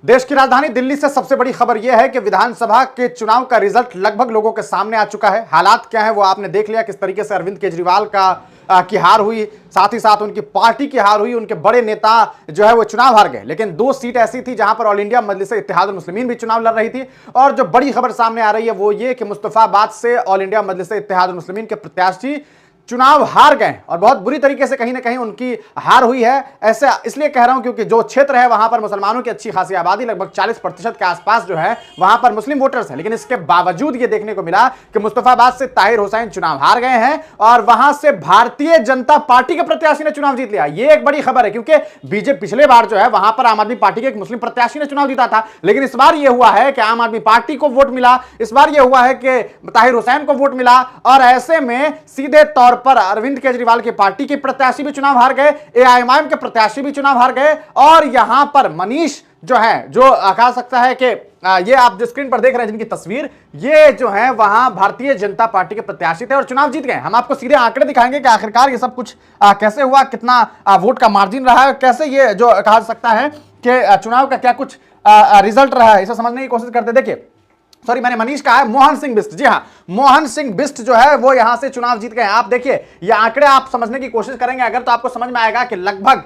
देश की राजधानी दिल्ली से सबसे बड़ी खबर यह है कि विधानसभा के चुनाव का रिजल्ट लगभग लोगों के सामने आ चुका है। हालात क्या है वो आपने देख लिया, किस तरीके से अरविंद केजरीवाल की हार हुई, साथ ही साथ उनकी पार्टी की हार हुई, उनके बड़े नेता जो है वो चुनाव हार गए। लेकिन 2 सीट ऐसी थी जहां पर ऑल इंडिया मजलिस-ए-इत्तेहादुल मुस्लिमीन भी चुनाव लड़ रही थी। और जो बड़ी खबर सामने आ रही है वो ये कि मुस्तफाबाद से ऑल इंडिया मजलिस-ए-इत्तेहादुल मुस्लिमीन के प्रत्याशी चुनाव हार गए और बहुत बुरी तरीके से कहीं ना कहीं उनकी हार हुई है। ऐसे इसलिए कह रहा हूं क्योंकि जो क्षेत्र है वहां पर मुसलमानों की अच्छी खासी आबादी, लगभग 40% के आसपास जो है वहां पर मुस्लिम वोटर्स हैं। लेकिन इसके बावजूद ये देखने को मिला कि मुस्तफाबाद से ताहिर हुसैन चुनाव हार गए हैं और वहां से भारतीय जनता पार्टी के प्रत्याशी ने चुनाव जीत लिया। ये एक बड़ी खबर है क्योंकि बीजेपी पिछले बार जो है वहां पर आम आदमी पार्टी के एक मुस्लिम प्रत्याशी ने चुनाव जीता था, लेकिन इस बार यह हुआ है कि आम आदमी पार्टी को वोट मिला, इस बार यह हुआ है कि ताहिर हुसैन को वोट मिला। और ऐसे में सीधे तौर पर अरविंद केजरीवाल की पार्टी के प्रत्याशी भी चुनाव हार गए, एआईएमआईएम के प्रत्याशी भी चुनाव हार गए। और यहां पर मनीष जो है, जो कहा सकता है कि ये आप जो स्क्रीन पर देख रहे हैं जिनकी तस्वीर, ये जो है वहां भारतीय जनता पार्टी के प्रत्याशी थे और चुनाव जीत गए। हम आपको सीधे आंकड़े दिखाएंगे कि आखिरकार ये सब कुछ कैसे हुआ, कितना वोट का मार्जिन रहा है, कैसे ये जो कहा सकता है कि चुनाव का क्या कुछ रिजल्ट रहा है, इसे समझने की कोशिश करते। देखिए, सॉरी मैंने मनीष कहा है, मोहन सिंह बिष्ट, जी हां मोहन सिंह बिष्ट जो है वो यहां से चुनाव जीत गए। आप देखिए ये आंकड़े आप समझने की कोशिश करेंगे अगर, तो आपको समझ में आएगा कि लगभग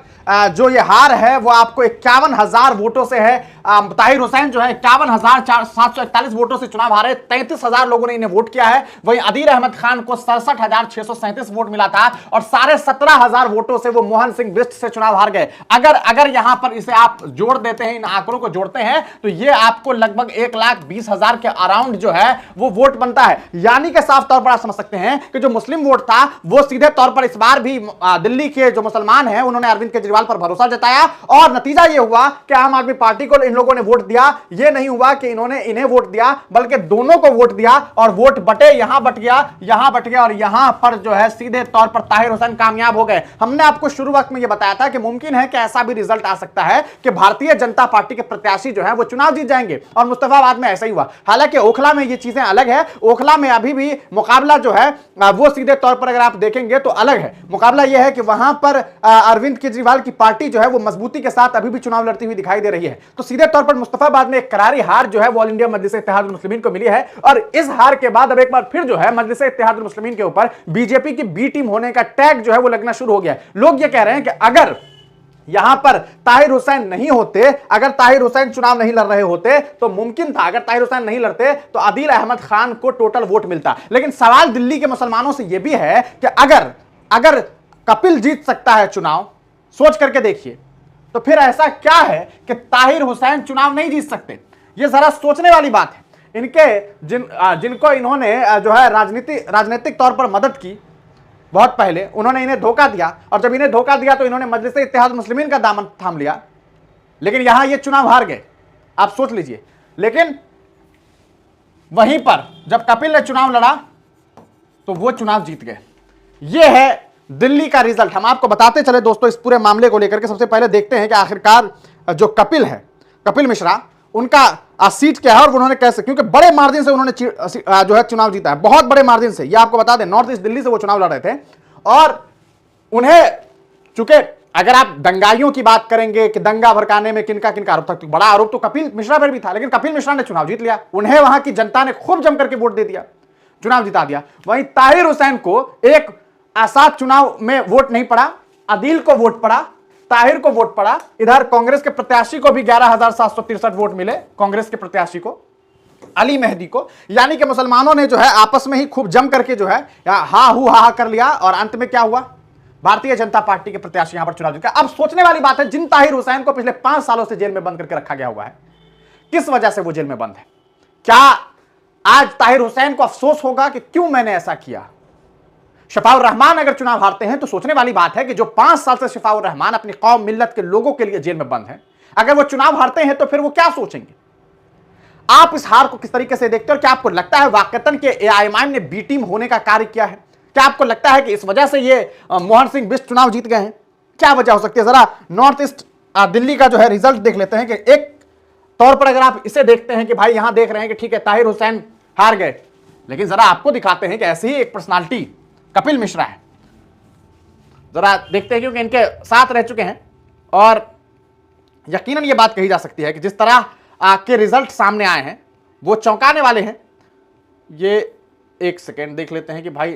जो ये हार है वो आपको 51,000 वोटों से है। ताहिर हुसैन जो है 51,741 वोटों से चुनाव हारे, 33,000 लोगों ने इन्हें वोट किया है। वहीं अदील अहमद खान को 67,637 वोट मिला था और 17,500 वोटों से वो मोहन सिंह बिष्ट से चुनाव हार गए। अगर यहां पर इसे आप जोड़ देते हैं, इन आंकड़ों को जोड़ते हैं, तो ये आपको लगभग 1,20,000 के अराउंड जो है वो वोट बनता है। यानी कि साफ तौर पर आप समझ सकते हैं कि जो मुस्लिम वोट था वो सीधे तौर पर इस बार भी दिल्ली के जो मुसलमान हैं उन्होंने अरविंद केजरीवाल पर भरोसा जताया और नतीजा ये हुआ कि आम आदमी पार्टी को इन लोगों ने वोट दिया। ये नहीं हुआ कि इन्होंने इन्हें वोट दिया, बल्कि दोनों को वोट दिया और वोट बटे, यहां बट गया, यहां बट गया और यहां पर जो है सीधे तौर पर ताहिर हुसैन कामयाब हो गए। हमने आपको शुरू वक्त में यह बताया था कि मुमकिन है कि ऐसा भी रिजल्ट आ सकता है कि भारतीय जनता पार्टी के प्रत्याशी जो है वो चुनाव जीत जाएंगे और मुस्तफाबाद में ऐसा ही हुआ। हालांकि ओखला में ये चीजें अलग है, ओखला में अभी भी मुकाबला जो है वो सीधे तौर पर अगर आप देखेंगे तो अलग है। मुकाबला यह है कि वहां पर अरविंद केजरीवाल की पार्टी जो है वो मजबूती के साथ अभी भी चुनाव लड़ती हुई दिखाई दे रही है। तो सीधे तौर पर मुस्तफाबाद में एक करारी हार जो है वो ऑल इंडिया मजलिस-ए-इत्तेहादुल मुस्लिमीन को मिली है और इस हार के बाद अब एक बार फिर जो है मजलिस-ए-इत्तेहादुल मुस्लिमीन के ऊपर बीजेपी की बी टीम होने का टैग जो है वो लगना शुरू हो गया है। लोग ये कह रहे हैं कि अगर यहां पर ताहिर हुसैन नहीं होते, अगर ताहिर हुसैन चुनाव नहीं लड़ रहे होते तो मुमकिन था, अगर ताहिर हुसैन नहीं लड़ते तो अदील अहमद खान को टोटल वोट मिलता। लेकिन सवाल दिल्ली के मुसलमानों से यह भी है कि अगर कपिल जीत सकता है चुनाव, सोच करके देखिए, तो फिर ऐसा क्या है कि ताहिर हुसैन चुनाव नहीं जीत सकते? यह जरा सोचने वाली बात है। जिनको इन्होंने जो है राजनीतिक तौर पर मदद की बहुत पहले, उन्होंने इन्हें धोखा दिया और जब इन्हें धोखा दिया तो इन्होंने मजलिस-ए-इत्तेहादुल मुस्लिमीन का दामन थाम लिया, लेकिन यहां ये चुनाव हार गए। आप सोच लीजिए। लेकिन वहीं पर जब कपिल ने चुनाव लड़ा तो वो चुनाव जीत गए। ये है दिल्ली का रिजल्ट। हम आपको बताते चले दोस्तों इस पूरे मामले को लेकर के। सबसे पहले देखते हैं कि आखिरकार जो कपिल है, कपिल मिश्रा, उनका सीट क्या है और उन्होंने कैसे, क्योंकि बड़े मार्जिन से उन्होंने जो है चुनाव जीता है, बहुत बड़े मार्जिन से। ये आपको बता दें, नॉर्थ ईस्ट दिल्ली से वो चुनाव लड़ रहे थे और उन्हें, चूंकि अगर आप दंगाइयों की बात करेंगे कि दंगा भड़काने में किनका किनका आरोप था, तो बड़ा आरोप तो कपिल मिश्रा पर भी था, लेकिन कपिल मिश्रा ने चुनाव जीत लिया। उन्हें वहां की जनता ने खूब जम करके वोट दे दिया, चुनाव जिता दिया। वहीं ताहिर हुसैन को एक आसाद चुनाव में वोट नहीं पड़ा, अदील को वोट पड़ा, ताहिर को वोट पड़ा, इधर कांग्रेस के प्रत्याशी को भी 11,763 वोट मिले, कांग्रेस के प्रत्याशी को, अली मेहदी को। यानी कि मुसलमानों ने जो है आपस में ही खूब जम करके जो है हा कर लिया और अंत में क्या हुआ? भारतीय जनता पार्टी के प्रत्याशी यहां पर चुनाव जीत गए। अब सोचने वाली बात है, जिन ताहिर हुसैन को पिछले 5 सालों से जेल में बंद करके रखा गया हुआ है, किस वजह से वो जेल में बंद है? क्या आज ताहिर हुसैन को अफसोस होगा कि क्यों मैंने ऐसा किया? शफाउर रहमान अगर चुनाव हारते हैं तो सोचने वाली बात है कि जो 5 साल से शफाउर रहमान अपनी कौम मिल्लत के लोगों के लिए जेल में बंद है, अगर वो चुनाव हारते हैं तो फिर वो क्या सोचेंगे? आप इस हार को किस तरीके से देखते हो? क्या आपको लगता है वाकईतन के एआईएमआईएम ने बी टीम होने का कार्य किया है? क्या आपको लगता है कि इस वजह से ये मोहन सिंह बिष्ट चुनाव जीत गए हैं? क्या वजह हो सकती है? जरा नॉर्थ ईस्ट दिल्ली का जो है रिजल्ट देख लेते हैं कि एक तौर पर अगर आप इसे देखते हैं कि भाई यहां देख रहे हैं कि ठीक है ताहिर हुसैन हार गए, लेकिन जरा आपको दिखाते हैं कि ऐसी ही एक पर्सनालिटी कपिल मिश्रा है। जरा देखते हैं क्योंकि इनके साथ रह चुके हैं और यकीनन ये बात कही जा सकती है कि जिस तरह के रिजल्ट सामने आए हैं वो चौंकाने वाले हैं। ये एक सेकेंड देख लेते हैं कि भाई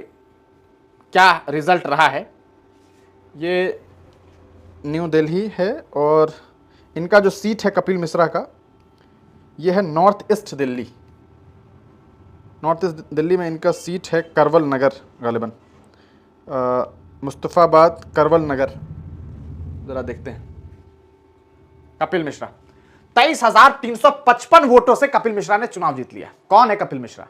क्या रिजल्ट रहा है। ये न्यू दिल्ली है और इनका जो सीट है कपिल मिश्रा का, ये है north east Delhi. North east Delhi में इनका सीट है करवल नगर, गालिबन मुस्तफ़ाबाद करवल नगर। जरा देखते हैं। कपिल मिश्रा 23,355 वोटों से कपिल मिश्रा ने चुनाव जीत लिया। कौन है कपिल मिश्रा?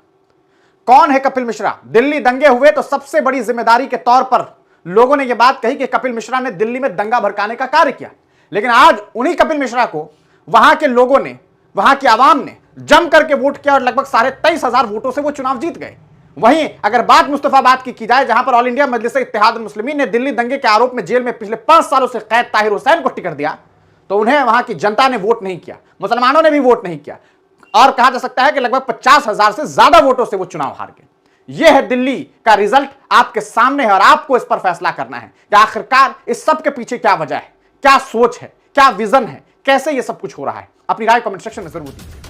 कौन है कपिल मिश्रा? दिल्ली दंगे हुए तो सबसे बड़ी जिम्मेदारी के तौर पर लोगों ने यह बात कही कि कपिल मिश्रा ने दिल्ली में दंगा भड़काने का कार्य किया, लेकिन आज उन्हीं कपिल मिश्रा को वहां के लोगों ने, वहां की आवाम ने जम करके वोट किया और लगभग 23,500 वोटों से वो चुनाव जीत गए। वहीं अगर बात मुस्तफाबाद की जाए, जहां पर ऑल इंडिया मजलिस इत्तेहाद मुस्लिमीन ने दिल्ली दंगे के आरोप में जेल में पिछले 5 सालों से कैद ताहिर हुसैन को टिकट दिया, तो उन्हें वहां की जनता ने वोट नहीं किया, मुसलमानों ने भी वोट नहीं किया और कहा जा सकता है कि लगभग 50,000 से ज्यादा वोटों से वो चुनाव हार गए। यह है दिल्ली का रिजल्ट, आपके सामने है और आपको इस पर फैसला करना है कि आखिरकार इस सब के पीछे क्या वजह है, क्या सोच है, क्या विजन है, कैसे यह सब कुछ हो रहा है। अपनी राय कमेंट सेक्शन में जरूर दीजिए।